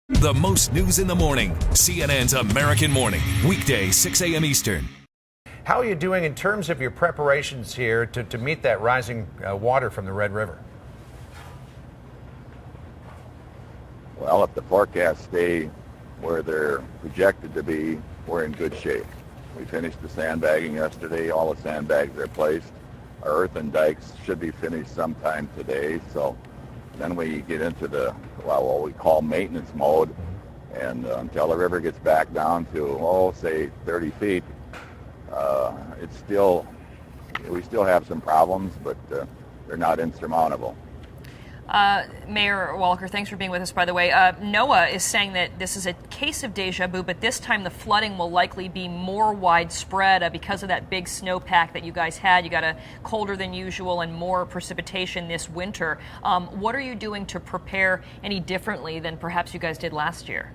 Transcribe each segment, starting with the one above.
The most news in the morning. CNN's American Morning. Weekday, 6 a.m. Eastern. How are you doing in terms of your preparations here to meet that rising water from the Red River? Well, if the forecasts stay where they're projected to be, we're in good shape. We finished the sandbagging yesterday. All the sandbags are placed. Our earthen dikes should be finished sometime today. So then we get into what we call maintenance mode. And until the river gets back down to, say 30 feet, we still have some problems, but they're not insurmountable. Mayor Walker, thanks for being with us, by the way. NOAA is saying that this is a case of deja vu, but this time the flooding will likely be more widespread because of that big snowpack that you guys had. You got a colder than usual and more precipitation this winter. What are you doing to prepare any differently than perhaps you guys did last year?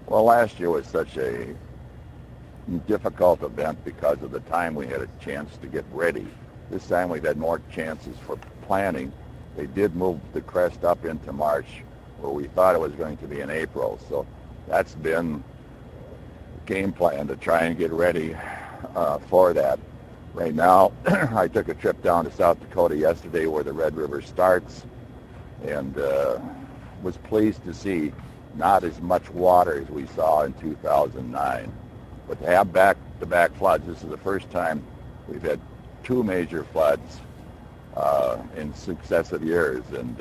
Well, last year was such a difficult event because of the time we had a chance to get ready. This time we've had more chances for planning. They did move the crest up into March, where we thought it was going to be in April. So that's been the game plan to try and get ready for that. Right now, I took a trip down to South Dakota yesterday where the Red River starts, and was pleased to see not as much water as we saw in 2009. But to have back-to-back floods, this is the first time we've had two major floods in successive years, and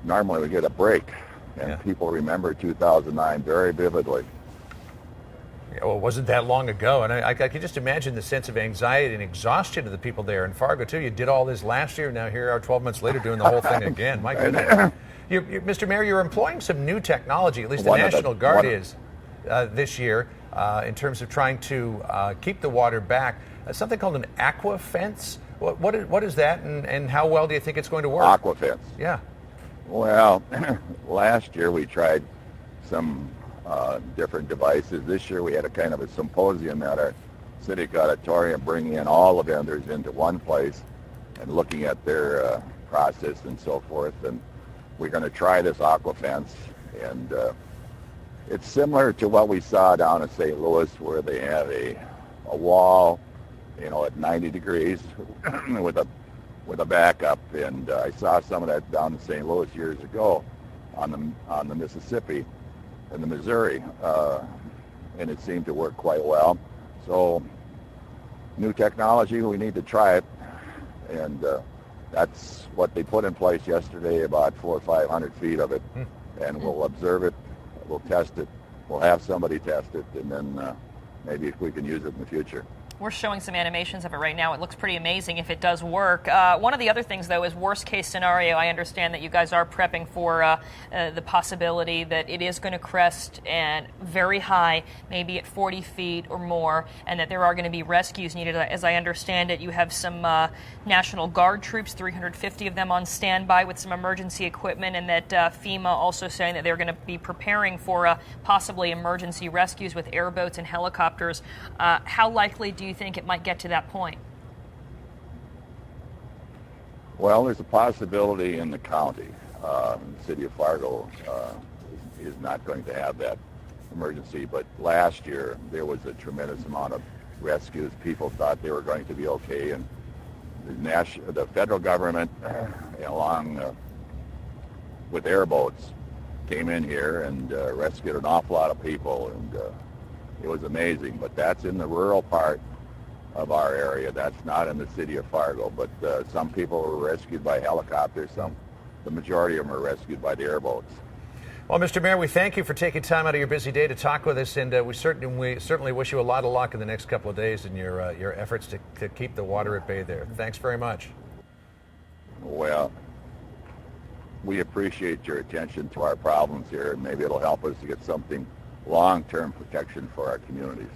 normally we get a break, and people remember 2009 very vividly. Yeah, well, it wasn't that long ago, and I can just imagine the sense of anxiety and exhaustion of the people there in Fargo, too. You did all this last year, now here we are 12 months later doing the whole thing again. My goodness. Mr. Mayor, you're employing some new technology, at least the National Guard is, this year, in terms of trying to keep the water back. Something called an aqua fence. What is that, and how well do you think it's going to work? Aqua fence. Yeah. Well, last year we tried some different devices. This year we had a kind of a symposium at our civic auditorium, bringing in all the vendors into one place and looking at their process and so forth. And we're going to try this aqua fence, and it's similar to what we saw down in St. Louis, where they have a wall, at 90 degrees with a backup. And I saw some of that down in St. Louis years ago on the Mississippi and the Missouri, and it seemed to work quite well. So new technology, we need to try it, and that's what they put in place yesterday, about 400 or 500 feet of it, and we'll observe it, we'll test it, we'll have somebody test it, and then maybe if we can use it in the future. We're showing some animations of it right now. It looks pretty amazing if it does work. One of the other things, though, is worst case scenario. I understand that you guys are prepping for the possibility that it is going to crest and very high, maybe at 40 feet or more, and that there are going to be rescues needed. As I understand it, you have some National Guard troops, 350 of them on standby with some emergency equipment, and that FEMA also saying that they're going to be preparing for possibly emergency rescues with airboats and helicopters. How likely do you think it might get to that point? Well, there's a possibility in the county. The city of Fargo is not going to have that emergency, but last year there was a tremendous amount of rescues. People thought they were going to be okay, and the federal government, along with airboats, came in here and rescued an awful lot of people, and it was amazing. But that's in the rural part of our area. That's not in the city of Fargo. But some people were rescued by helicopters. The majority of them were rescued by the airboats. Well, Mr. Mayor, we thank you for taking time out of your busy day to talk with us, and we certainly wish you a lot of luck in the next couple of days in your efforts to keep the water at bay there. Thanks very much. Well, we appreciate your attention to our problems here, and maybe it'll help us to get something long-term protection for our communities.